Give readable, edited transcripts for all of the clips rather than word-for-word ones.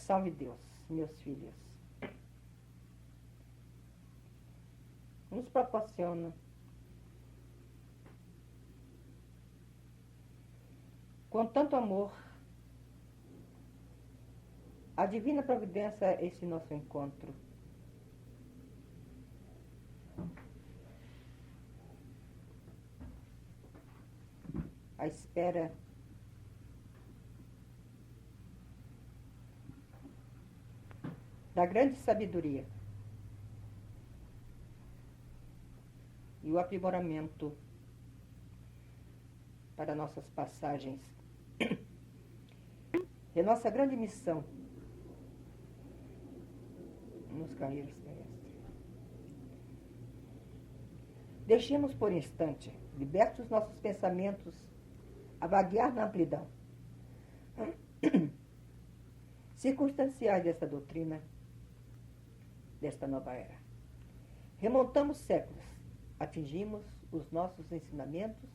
Salve Deus, meus filhos. Nos proporciona com tanto amor a divina providência, esse nosso encontro. À espera da grande sabedoria e o aprimoramento para nossas passagens. É nossa grande missão nos carreiras terrestres. Deixemos por instante, libertos nossos pensamentos, a vaguear na amplidão circunstanciais desta doutrina, desta nova era. Remontamos séculos, atingimos os nossos ensinamentos,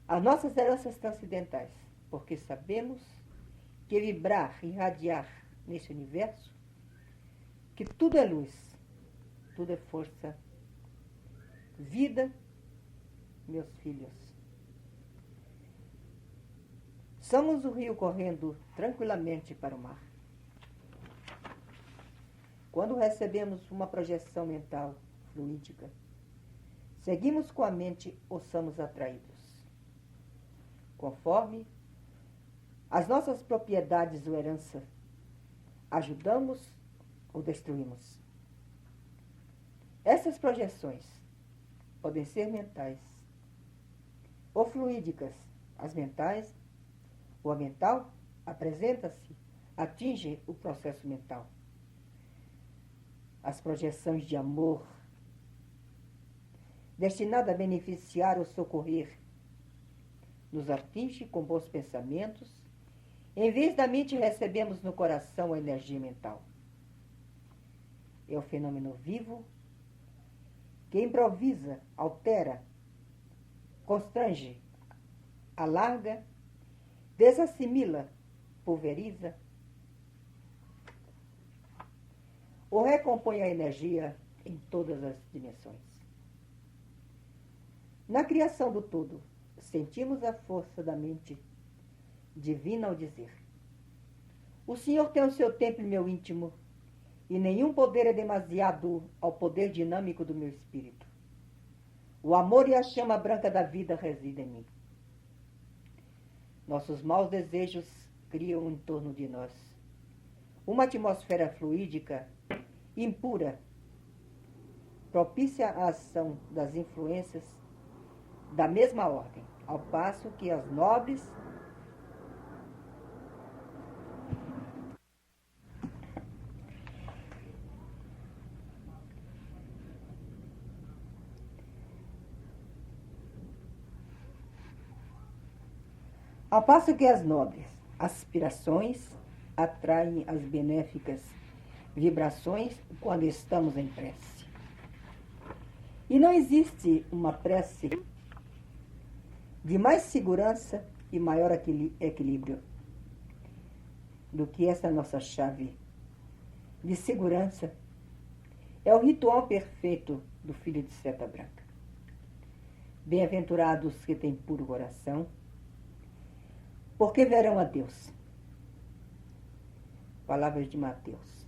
as nossas heranças transcendentais, porque sabemos que vibrar, irradiar nesse universo, que tudo é luz, tudo é força, vida, meus filhos. Somos o rio correndo tranquilamente para o mar. Quando recebemos uma projeção mental fluídica, seguimos com a mente ou somos atraídos, conforme as nossas propriedades ou herança, ajudamos ou destruímos. Essas projeções podem ser mentais ou fluídicas. As mentais, ou a mental, apresenta-se, atinge o processo mental. As projeções de amor, destinada a beneficiar ou socorrer, nos atinge com bons pensamentos. Em vez da mente, recebemos no coração a energia mental. É o fenômeno vivo que improvisa, altera, constrange, alarga, desassimila, pulveriza, ou recompõe a energia em todas as dimensões. Na criação do todo, sentimos a força da mente divina ao dizer: o Senhor tem o seu templo em meu íntimo, e nenhum poder é demasiado ao poder dinâmico do meu espírito. O amor e a chama branca da vida residem em mim. Nossos maus desejos criam em torno de nós uma atmosfera fluídica, impura, propícia à ação das influências da mesma ordem, ao passo que as nobres aspirações atraem as benéficas vibrações quando estamos em prece. E não existe uma prece de mais segurança e maior equilíbrio do que essa nossa chave de segurança. É o ritual perfeito do Filho de Seta Branca. Bem-aventurados que têm puro coração, porque verão a Deus. Palavras de Mateus.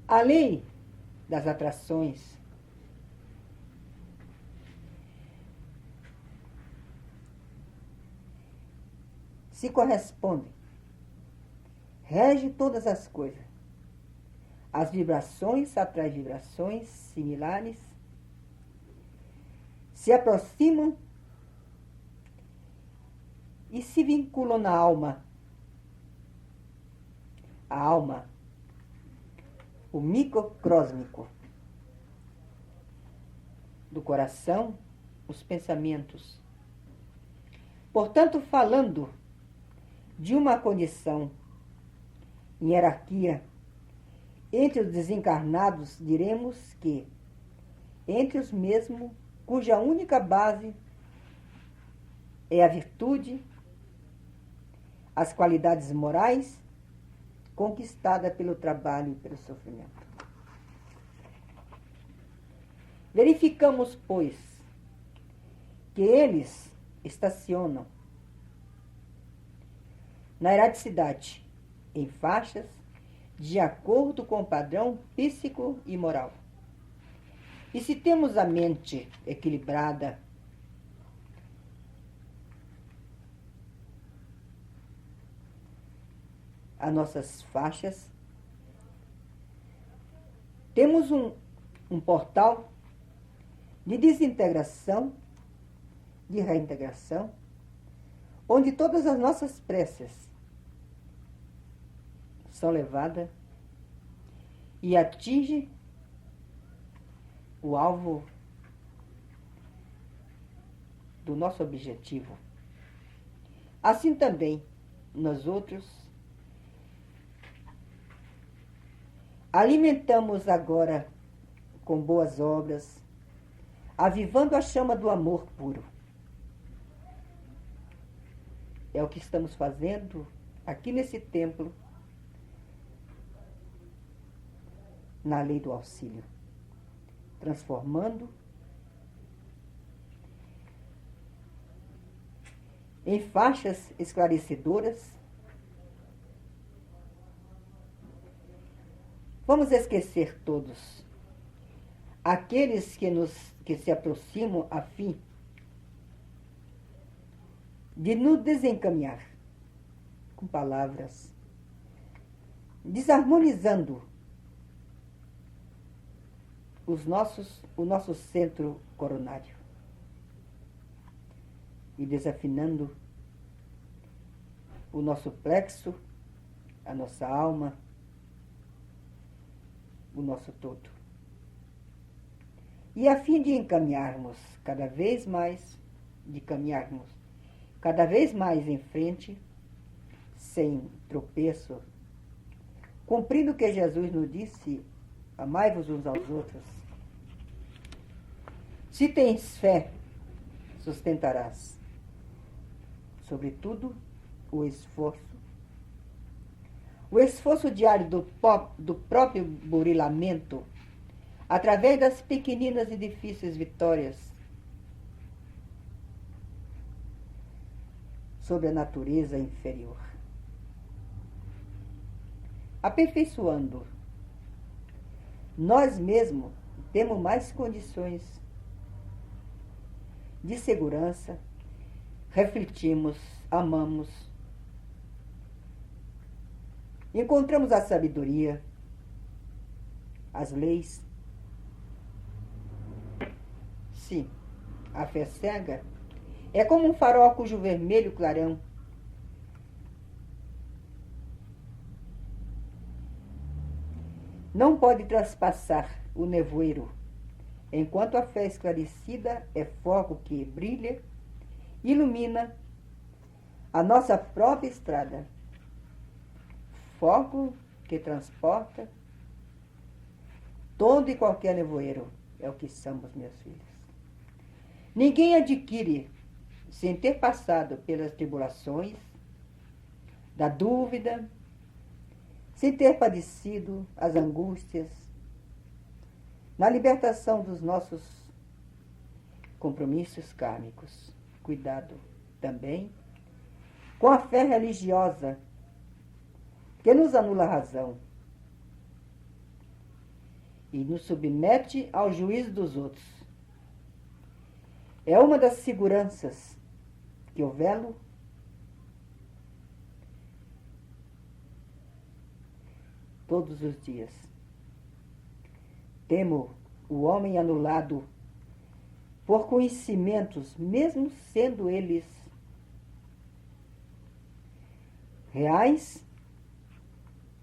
A lei das atrações se corresponde, rege todas as coisas. As vibrações atraem vibrações similares, se aproximam e se vinculam na alma. A alma, o microcósmico do coração, os pensamentos. Portanto, falando de uma condição em hierarquia entre os desencarnados, diremos que entre os mesmos, cuja única base é a virtude, as qualidades morais conquistada pelo trabalho e pelo sofrimento. Verificamos, pois, que eles estacionam na erraticidade, em faixas, de acordo com o padrão físico e moral. E se temos a mente equilibrada, as nossas faixas, temos um portal de desintegração, de reintegração, onde todas as nossas preces são levadas e atingem o alvo do nosso objetivo. Assim também, nós outros, alimentamos agora com boas obras, avivando a chama do amor puro. É o que estamos fazendo aqui nesse templo, na lei do auxílio, transformando em faixas esclarecedoras. Vamos esquecer todos aqueles que se aproximam a fim de nos desencaminhar com palavras, desarmonizando o nosso centro coronário e desafinando o nosso plexo, a nossa alma, o nosso todo. E a fim de encaminharmos cada vez mais, em frente, sem tropeço, cumprindo o que Jesus nos disse: amai-vos uns aos outros. Se tens fé, sustentarás. Sobretudo, o esforço diário do próprio burilamento, através das pequeninas e difíceis vitórias sobre a natureza inferior. Aperfeiçoando, nós mesmos temos mais condições de segurança, refletimos, amamos, encontramos a sabedoria, as leis. Sim, a fé cega é como um farol cujo vermelho clarão não pode traspassar o nevoeiro, enquanto a fé esclarecida é fogo que brilha, ilumina a nossa própria estrada. Fogo que transporta todo e qualquer nevoeiro. É o que somos, meus filhos. Ninguém adquire sem ter passado pelas tribulações, da dúvida, sem ter padecido as angústias, na libertação dos nossos compromissos kármicos. Cuidado também com a fé religiosa, que nos anula a razão e nos submete ao juízo dos outros. É uma das seguranças que eu velo todos os dias. Temo o homem anulado por conhecimentos, mesmo sendo eles reais,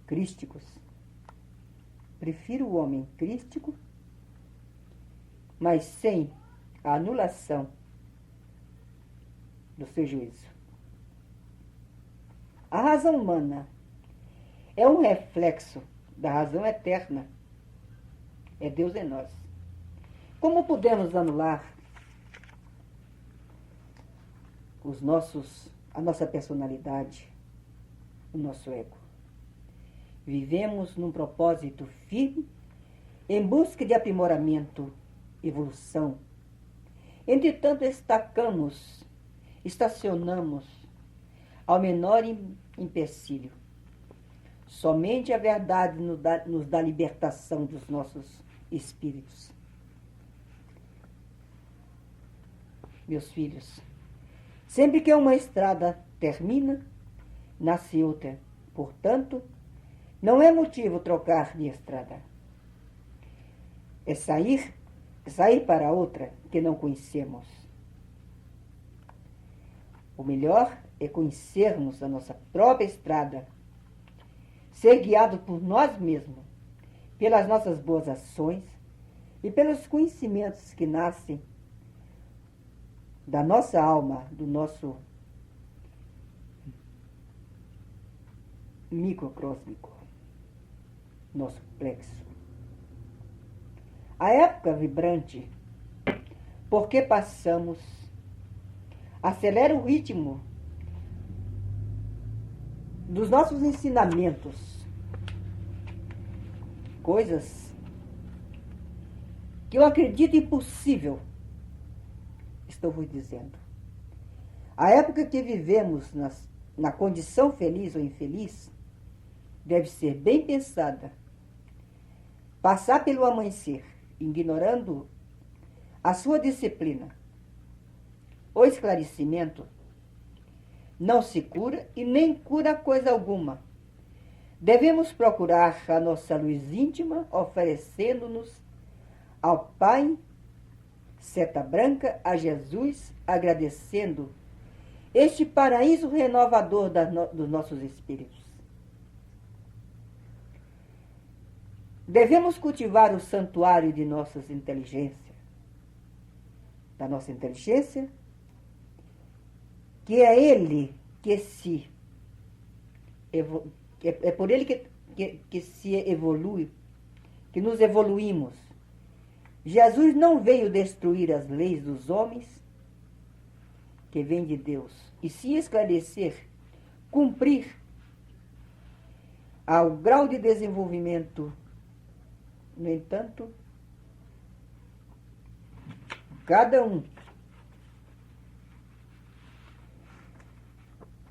crísticos. Prefiro o homem crístico, mas sem a anulação do seu juízo. A razão humana é um reflexo da razão eterna. É Deus em nós. Como podemos anular a nossa personalidade, o nosso ego? Vivemos num propósito firme, em busca de aprimoramento, evolução. Entretanto, estacionamos ao menor empecilho. Somente a verdade nos dá libertação dos nossos espíritos. Meus filhos, sempre que uma estrada termina, nasce outra. Portanto, não é motivo trocar de estrada. É sair para outra que não conhecemos. O melhor é conhecermos a nossa própria estrada, ser guiado por nós mesmos, pelas nossas boas ações e pelos conhecimentos que nascem da nossa alma, do nosso microcósmico, nosso plexo. A época vibrante, porque passamos, acelera o ritmo dos nossos ensinamentos, coisas que eu acredito impossível, estou vos dizendo. A época que vivemos na condição feliz ou infeliz deve ser bem pensada. Passar pelo amanhecer, ignorando a sua disciplina, o esclarecimento, não se cura e nem cura coisa alguma. Devemos procurar a nossa luz íntima, oferecendo-nos ao Pai, seta branca, a Jesus, agradecendo este paraíso renovador dos nossos espíritos. Devemos cultivar o santuário de nossas inteligências, da nossa inteligência, que é Ele que é por Ele que se evolui, que nos evoluímos. Jesus não veio destruir as leis dos homens, que vêm de Deus, e sim esclarecer, cumprir ao grau de desenvolvimento. No entanto, cada um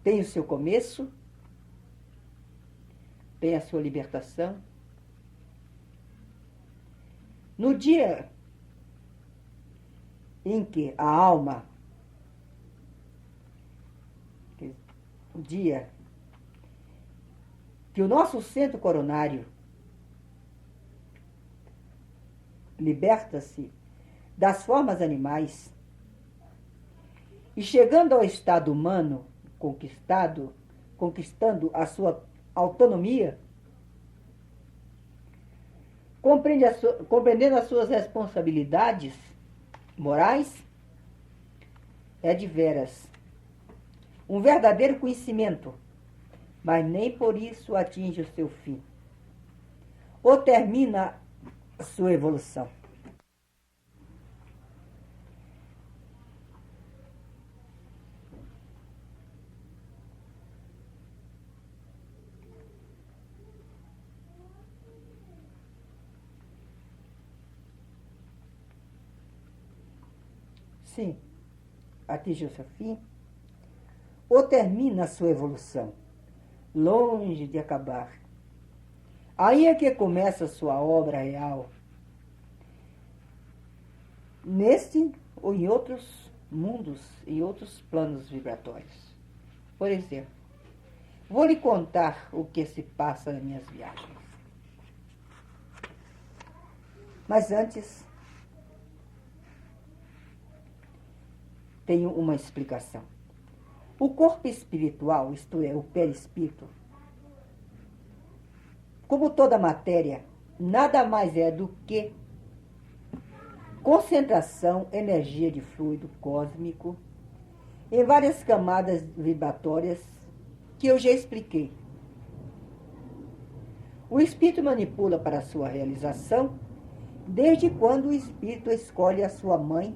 tem o seu começo, tem a sua libertação. No dia em que a alma, o dia que o nosso centro coronário liberta-se das formas animais e chegando ao estado humano, conquistando a sua autonomia, compreendendo as suas responsabilidades morais, é de veras um verdadeiro conhecimento, mas nem por isso atinge o seu fim, ou termina a sua evolução. Sim, atinge o seu fim, ou termina a sua evolução, longe de acabar. Aí é que começa a sua obra real, neste ou em outros mundos e outros planos vibratórios. Por exemplo, vou lhe contar o que se passa nas minhas viagens. Mas antes, tenho uma explicação. O corpo espiritual, isto é, o perispírito, como toda matéria, nada mais é do que concentração, energia de fluido cósmico em várias camadas vibratórias que eu já expliquei. O espírito manipula para sua realização desde quando o espírito escolhe a sua mãe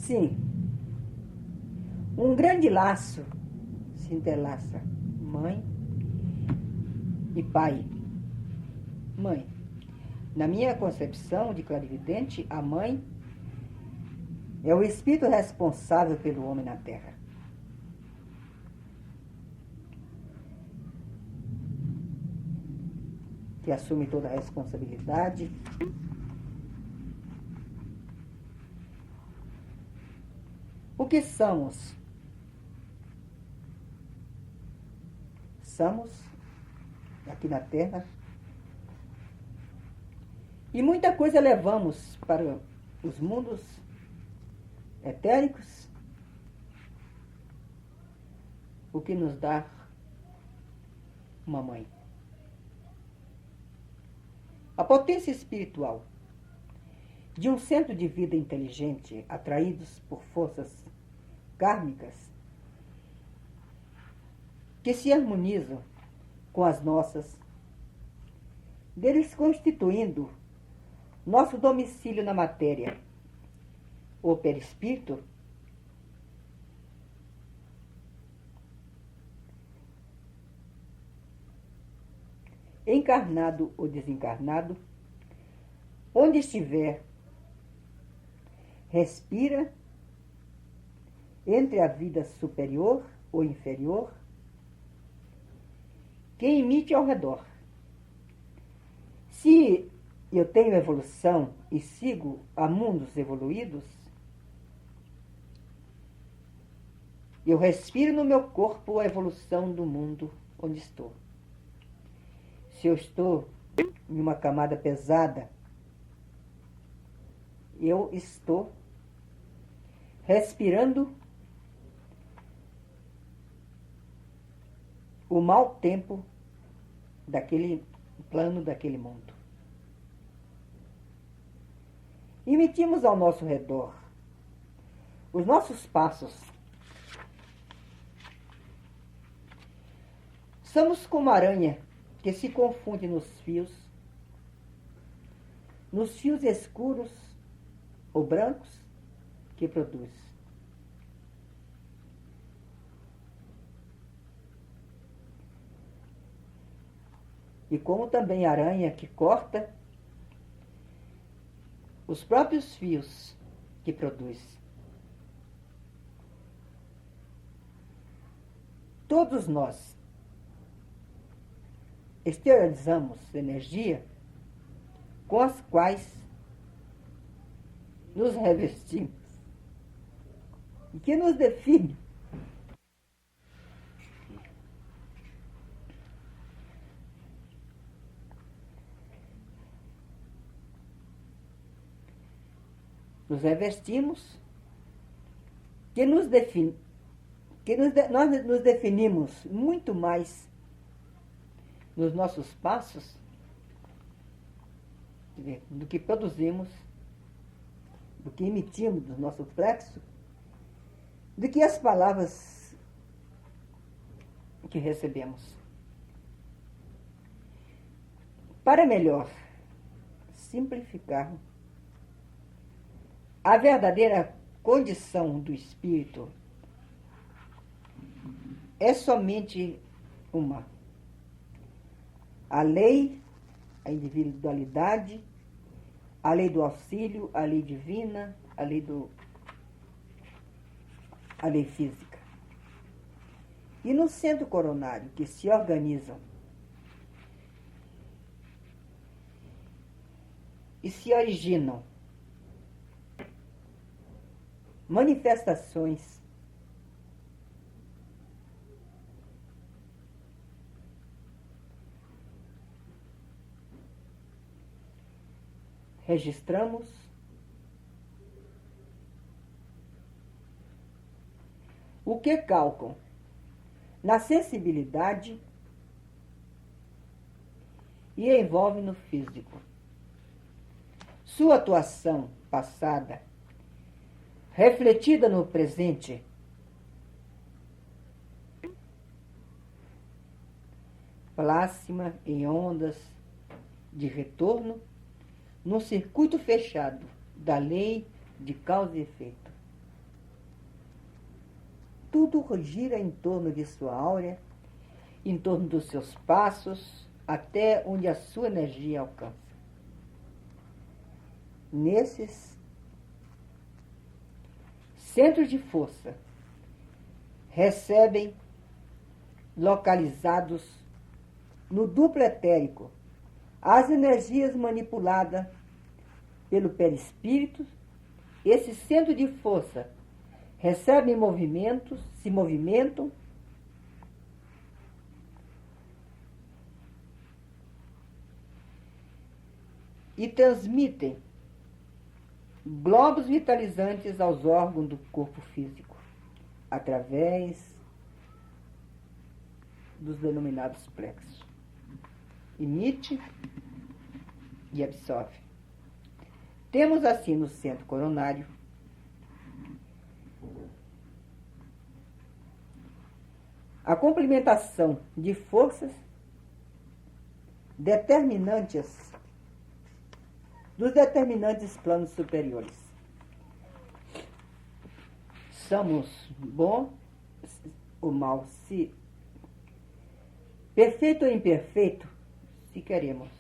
Sim, Um grande laço se entrelaça, mãe e pai. Mãe. Na minha concepção de clarividente, a mãe é o espírito responsável pelo homem na Terra. Que assume toda a responsabilidade. O que somos? Somos, aqui na Terra, e muita coisa levamos para os mundos etéricos, o que nos dá uma mãe. A potência espiritual de um centro de vida inteligente, atraídos por forças kármicas, que se harmonizam com as nossas, deles constituindo nosso domicílio na matéria, o perispírito, encarnado ou desencarnado, onde estiver, respira entre a vida superior ou inferior, que emite ao redor. Se eu tenho evolução e sigo a mundos evoluídos, eu respiro no meu corpo a evolução do mundo onde estou. Se eu estou em uma camada pesada, eu estou respirando o mau tempo daquele plano, daquele mundo. Emitimos ao nosso redor os nossos passos. Somos como a aranha que se confunde nos fios escuros ou brancos que produz. E como também a aranha que corta os próprios fios que produz. Todos nós exteriorizamos energia com as quais nos revestimos e que nos define. Nos revestimos, nós nos definimos muito mais nos nossos passos do que produzimos, do que emitimos do nosso plexo, do que as palavras que recebemos. Para melhor simplificar, a verdadeira condição do espírito é somente uma: a lei, a individualidade, a lei do auxílio, a lei divina, a lei física. E no centro coronário, que se organizam e se originam manifestações registramos o que calcam na sensibilidade e envolve no físico. Sua atuação passada, refletida no presente, plasma em ondas de retorno no circuito fechado da lei de causa e efeito. tudo gira em torno de sua áurea, em torno dos seus passos, até onde a sua energia alcança. Nesses centros de força, recebem, localizados no duplo etérico, as energias manipuladas pelo perispírito. Esse centro de força recebem movimentos, se movimentam, e transmitem globos vitalizantes aos órgãos do corpo físico, através dos denominados plexos. Emite e absorve. Temos assim no centro coronário a complementação de forças determinantes dos determinantes planos superiores. Somos bom ou mal, se perfeito ou imperfeito, se queremos.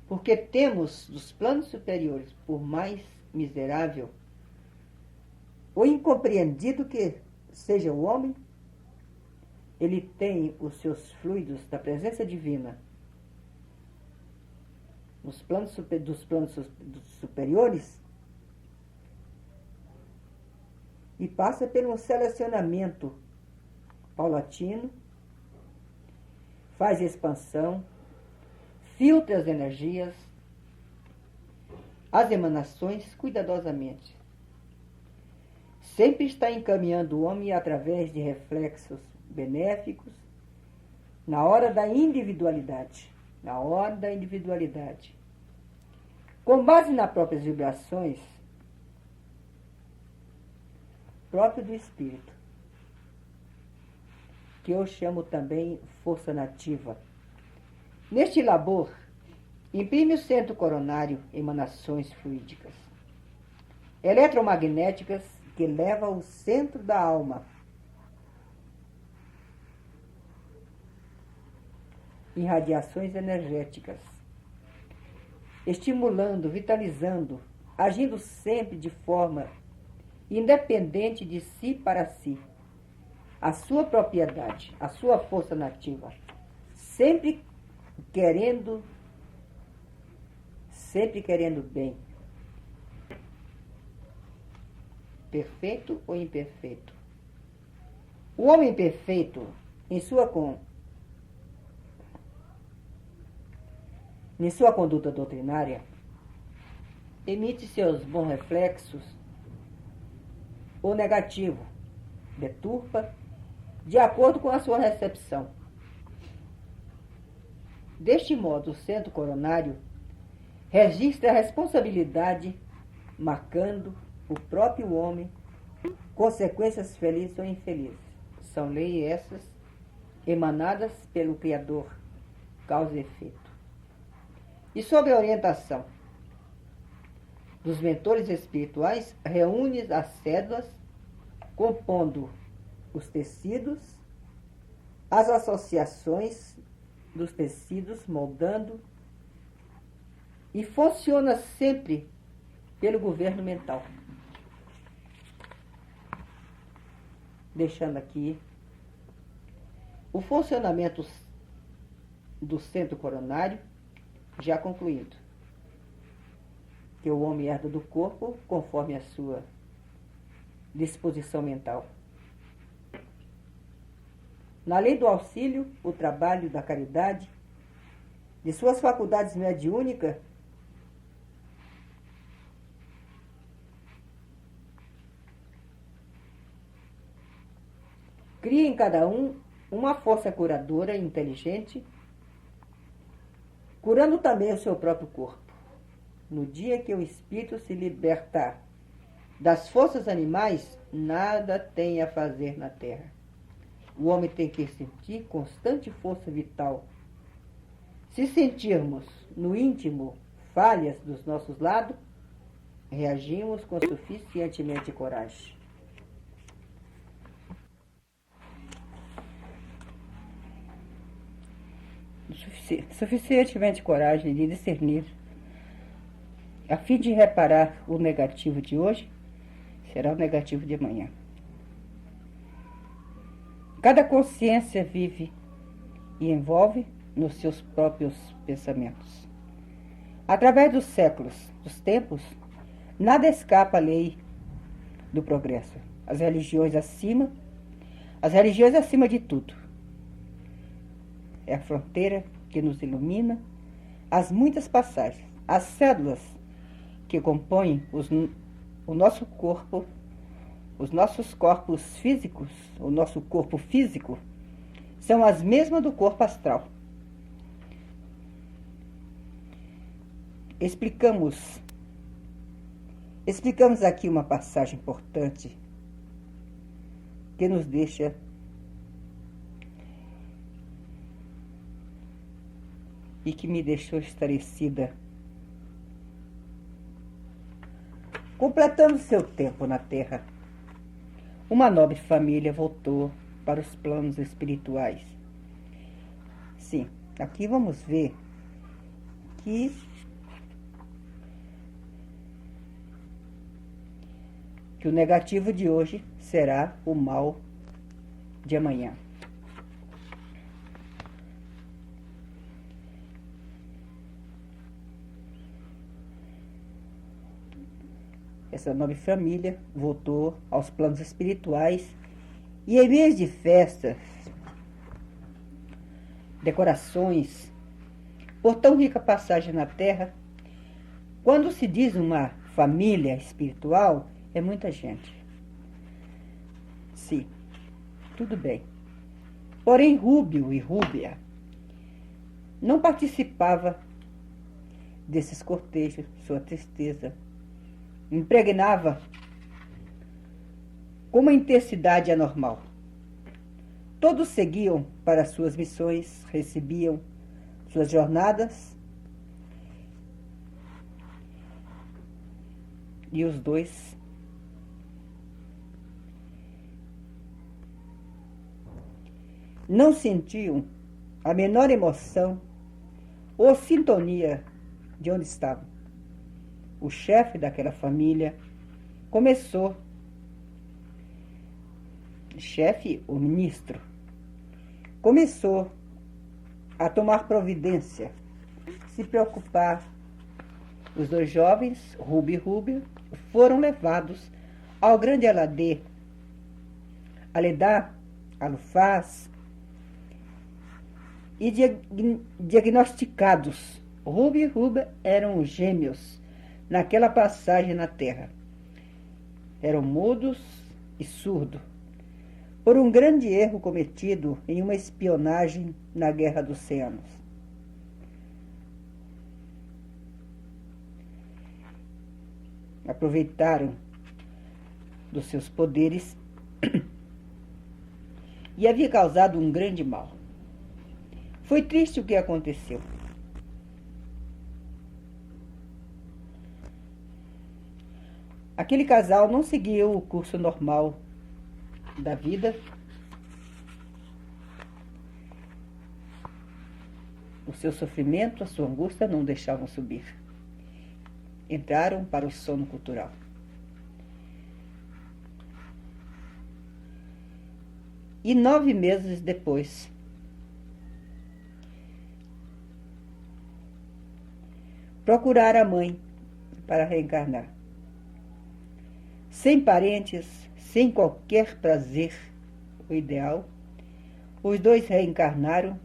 Porque temos dos planos superiores, por mais miserável ou incompreendido que seja o homem, ele tem os seus fluidos da presença divina nos planos superiores e passa por um selecionamento paulatino, faz expansão, filtra as energias, as emanações cuidadosamente. Sempre está encaminhando o homem através de reflexos benéficos na hora da individualidade. Na hora da individualidade. Com base nas próprias vibrações próprio do espírito, que eu chamo também força nativa. Neste labor, imprime o centro coronário emanações fluídicas, eletromagnéticas, que leva ao centro da alma, irradiações energéticas, estimulando, vitalizando, agindo sempre de forma independente de si para si, a sua propriedade, a sua força nativa, sempre querendo bem, perfeito ou imperfeito. O homem perfeito, em sua conduta doutrinária, emite seus bons reflexos ou negativo, deturpa, de acordo com a sua recepção. Deste modo, o centro coronário registra a responsabilidade, marcando o próprio homem consequências felizes ou infelizes. São leis essas emanadas pelo Criador, causa e efeito. E sob a orientação dos mentores espirituais, reúne as cédulas, compondo os tecidos, as associações dos tecidos, moldando, e funciona sempre pelo governo mental. Deixando aqui o funcionamento do centro coronário já concluído, que o homem herda do corpo conforme a sua disposição mental. Na lei do auxílio, o trabalho da caridade, de suas faculdades mediúnicas, cria em cada um uma força curadora e inteligente, curando também o seu próprio corpo. No dia que o espírito se libertar das forças animais, nada tem a fazer na terra. O homem tem que sentir constante força vital. Se sentirmos no íntimo falhas dos nossos lados, reagimos com suficientemente coragem. suficientemente coragem de discernir, a fim de reparar o negativo de hoje, será o negativo de amanhã. Cada consciência vive e envolve nos seus próprios pensamentos. Através dos séculos, dos tempos, nada escapa à lei do progresso. As religiões acima de tudo. É a fronteira que nos ilumina, as muitas passagens, as células que compõem o nosso corpo, os nossos corpos físicos, o nosso corpo físico, são as mesmas do corpo astral. Explicamos aqui uma passagem importante que nos deixa e que me deixou esclarecida. Completando seu tempo na Terra, uma nobre família voltou para os planos espirituais. Sim, aqui vamos ver que o negativo de hoje será o mal de amanhã. Essa nobre família voltou aos planos espirituais e, em vez de festas, decorações, por tão rica passagem na Terra, quando se diz uma família espiritual, é muita gente. Sim, tudo bem. Porém, Rúbio e Rúbia não participava desses cortejos. Sua tristeza impregnava com uma intensidade anormal. Todos seguiam para suas missões, recebiam suas jornadas, e os dois não sentiam a menor emoção ou sintonia de onde estavam. O chefe daquela família começou, o ministro, começou a tomar providência, se preocupar. Os dois jovens, Rúbio e Rúbia, foram levados ao grande Aladê, Aledá, Alufaz, e diagnosticados. Rúbio e Rúbia eram gêmeos naquela passagem na Terra. Eram mudos e surdos, por um grande erro cometido em uma espionagem na Guerra dos 100 Anos. Aproveitaram dos seus poderes e havia causado um grande mal. Foi triste o que aconteceu. Aquele casal não seguiu o curso normal da vida. O seu sofrimento, a sua angústia não deixavam subir. Entraram para o sono cultural. E 9 meses depois, procuraram a mãe para reencarnar. Sem parentes, sem qualquer prazer, o ideal, os dois reencarnaram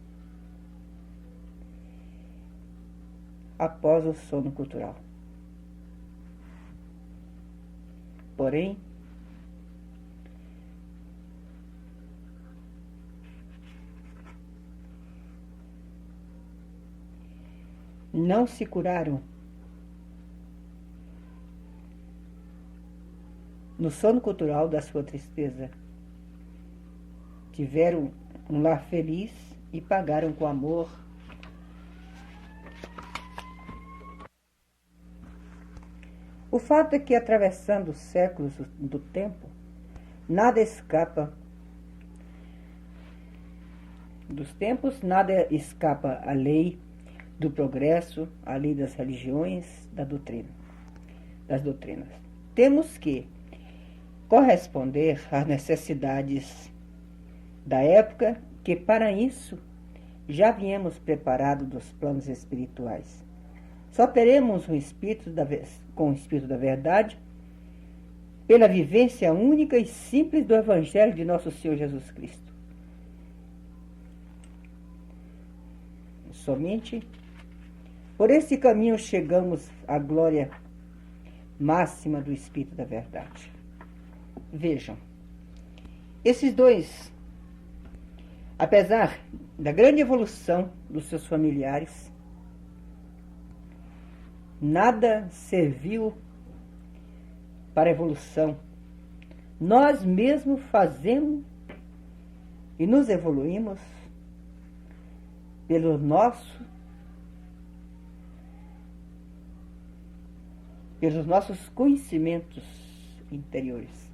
após o sono cultural. Porém, não se curaram. No sono cultural da sua tristeza, tiveram um lar feliz e pagaram com amor o fato é que, atravessando os séculos do tempo, nada escapa dos tempos, nada escapa à lei do progresso, à lei das religiões, das doutrinas. Temos que corresponder às necessidades da época, que para isso já viemos preparados dos planos espirituais. Só teremos com o Espírito da Verdade pela vivência única e simples do Evangelho de nosso Senhor Jesus Cristo. Somente por esse caminho chegamos à glória máxima do Espírito da Verdade. Vejam, esses dois, apesar da grande evolução dos seus familiares, nada serviu para a evolução. Nós mesmos fazemos e nos evoluímos pelos nossos conhecimentos interiores.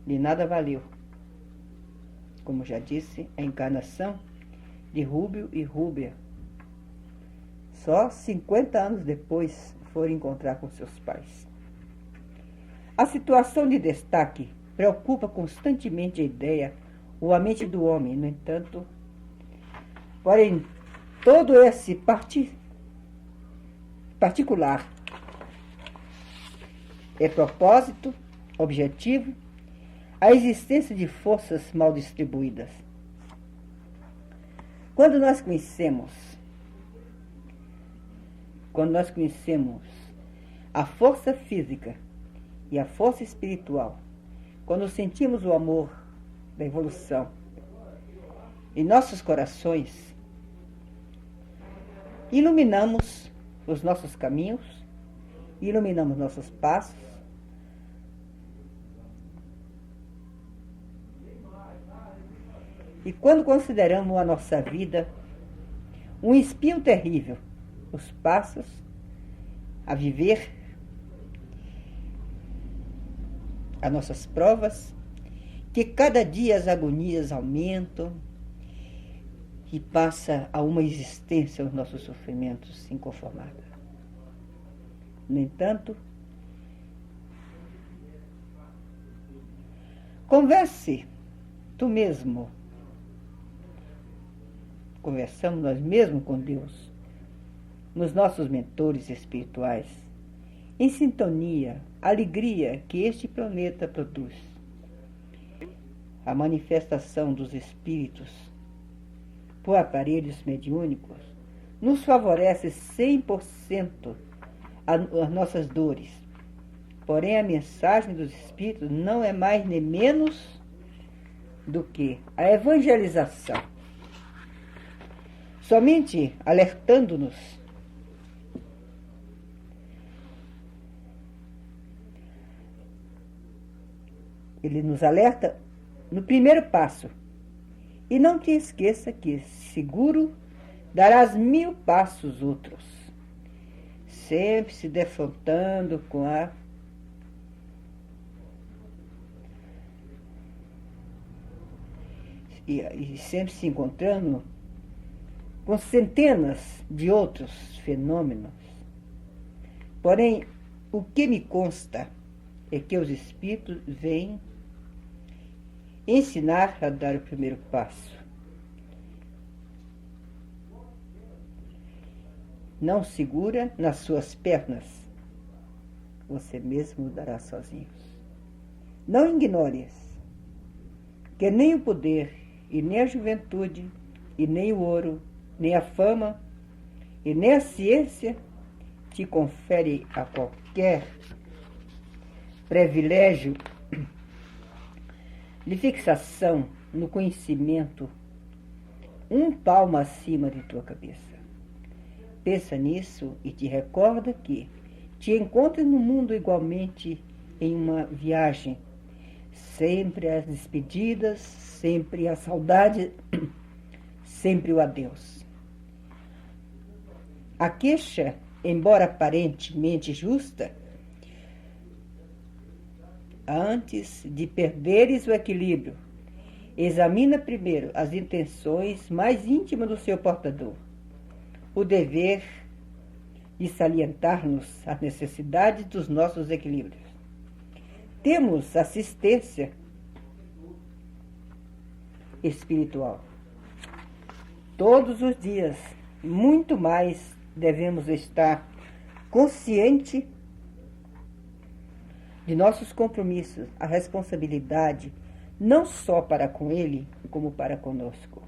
De nada valeu, como já disse, a encarnação de Rúbio e Rúbia. Só 50 anos depois foram encontrar com seus pais. A situação de destaque preocupa constantemente a ideia ou a mente do homem. No entanto, porém, todo esse particular é propósito, objetivo, a existência de forças mal distribuídas. Quando nós conhecemos a força física e a força espiritual, quando sentimos o amor da evolução em nossos corações, iluminamos os nossos caminhos, iluminamos nossos passos, e quando consideramos a nossa vida um espinho terrível, os passos a viver, as nossas provas, que cada dia as agonias aumentam e passa a uma existência os nossos sofrimentos inconformados. No entanto, converse tu mesmo, conversamos nós mesmos com Deus, nos nossos mentores espirituais, em sintonia, alegria que este planeta produz. A manifestação dos espíritos por aparelhos mediúnicos nos favorece 100% as nossas dores. Porém, a mensagem dos espíritos não é mais nem menos do que a evangelização. Somente alertando-nos ele nos alerta no primeiro passo. E não te esqueça que, seguro, darás 1000 passos outros, sempre se defrontando com e sempre se encontrando com centenas de outros fenômenos. Porém, o que me consta é que os espíritos vêm ensinar a dar o primeiro passo. Não segura nas suas pernas, você mesmo dará sozinho. Não ignores que nem o poder, e nem a juventude, e nem o ouro, nem a fama, e nem a ciência te confere a qualquer privilégio de fixação no conhecimento 1 palmo acima de tua cabeça. Pensa nisso e te recorda que te encontras no mundo igualmente em uma viagem, sempre as despedidas, sempre a saudade, sempre o adeus. A queixa, embora aparentemente justa, antes de perderes o equilíbrio examina primeiro as intenções mais íntimas do seu portador, o dever de salientar-nos a necessidade dos nossos equilíbrios. Temos assistência espiritual. Todos os dias, muito mais devemos estar consciente de nossos compromissos, a responsabilidade, não só para com ele, como para conosco.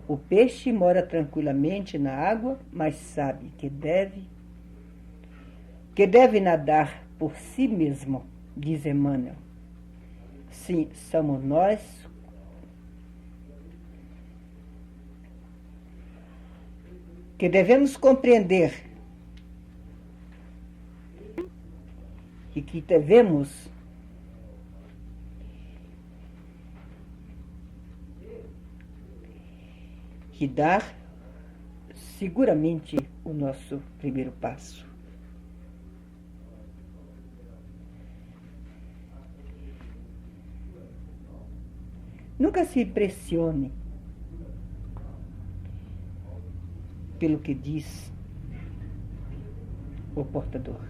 O peixe mora tranquilamente na água, mas sabe que deve nadar por si mesmo, diz Emmanuel. Sim, somos nós que devemos compreender e que devemos dar seguramente o nosso primeiro passo. Nunca se impressione pelo que diz o portador.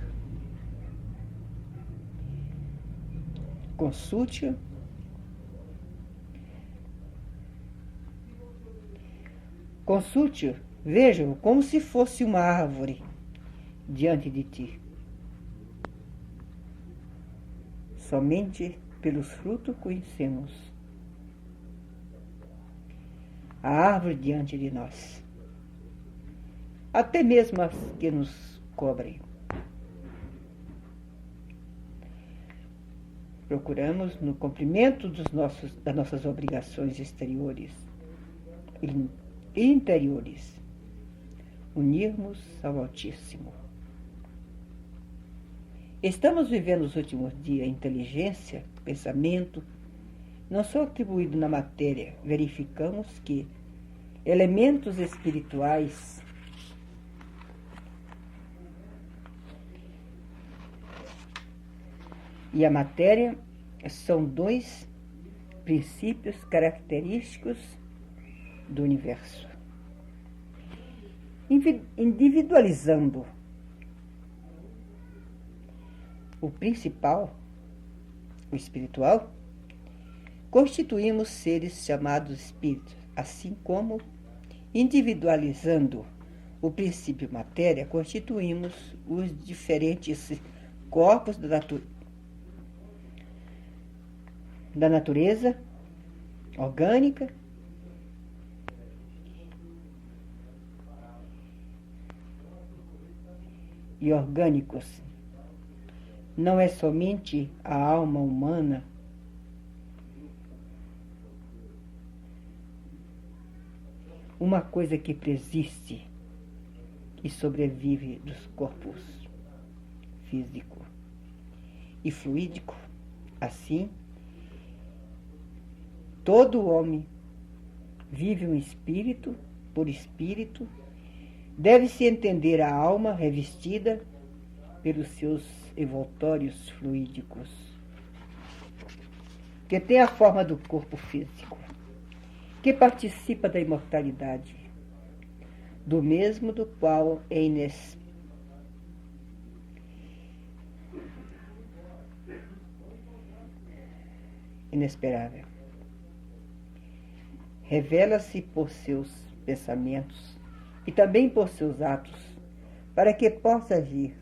Consulte-o. Consulte-o, veja-o como se fosse uma árvore diante de ti. Somente pelos frutos conhecemos a árvore diante de nós, até mesmo as que nos cobrem. Procuramos, no cumprimento das nossas obrigações exteriores e interiores, unirmos ao Altíssimo. Estamos vivendo os últimos dias. Inteligência, pensamento, não são atribuídos na matéria. Verificamos que elementos espirituais e a matéria são dois princípios característicos do universo. Individualizando o principal, o espiritual, constituímos seres chamados espíritos, assim como individualizando o princípio matéria, constituímos os diferentes corpos da natureza orgânica e orgânicos. Não é somente a alma humana uma coisa que persiste e sobrevive dos corpos físico e fluídico. Assim, todo homem vive um espírito, por espírito, deve-se entender a alma revestida pelos seus envoltórios fluídicos, que tem a forma do corpo físico, que participa da imortalidade, do mesmo do qual é inesperável. Revela-se por seus pensamentos e também por seus atos, para que possa agir,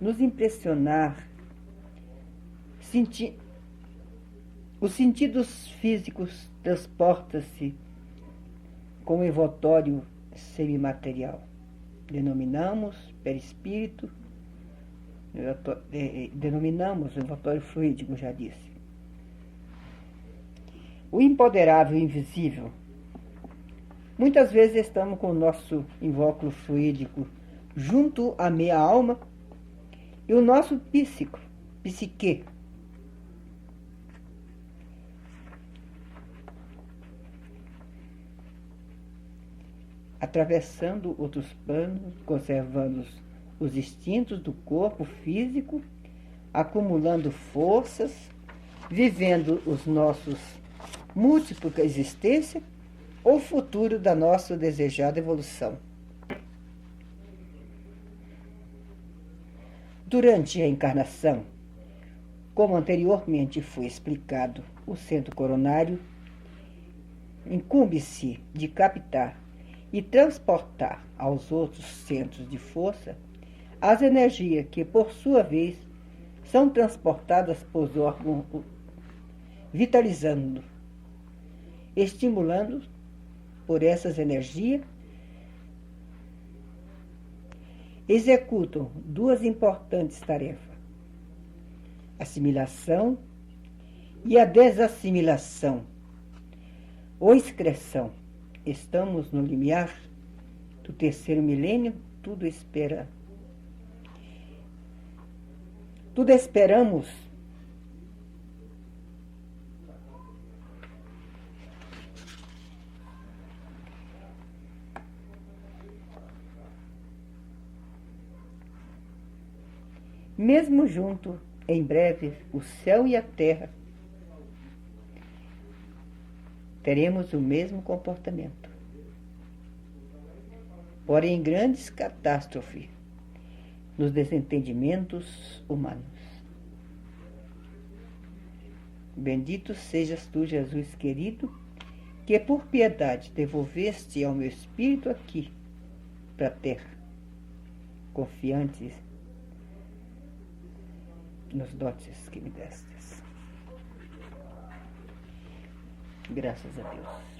nos impressionar. Os sentidos físicos transportam-se com o envoltório semimaterial. Denominamos perispírito, denominamos o envoltório fluídico, já disse. O imponderável e invisível. Muitas vezes estamos com o nosso invólucro fluídico junto à meia alma e o nosso psique, atravessando outros planos, conservando os instintos do corpo físico, acumulando forças vivendo os nossos múltipla existência ou futuro da nossa desejada evolução. Durante a encarnação, como anteriormente foi explicado, o centro coronário incumbe-se de captar e transportar aos outros centros de força as energias que, por sua vez, são transportadas por órgãos, vitalizando, estimulando por essas energias, executam duas importantes tarefas: assimilação e a desassimilação, ou excreção. Estamos no limiar do terceiro milênio, tudo esperamos mesmo junto, em breve, o céu e a terra teremos o mesmo comportamento. Porém, grandes catástrofes nos desentendimentos humanos. Bendito sejas tu, Jesus querido, que por piedade devolveste ao meu espírito aqui, para a terra, confiante nos dotes que me destes. Graças a Deus.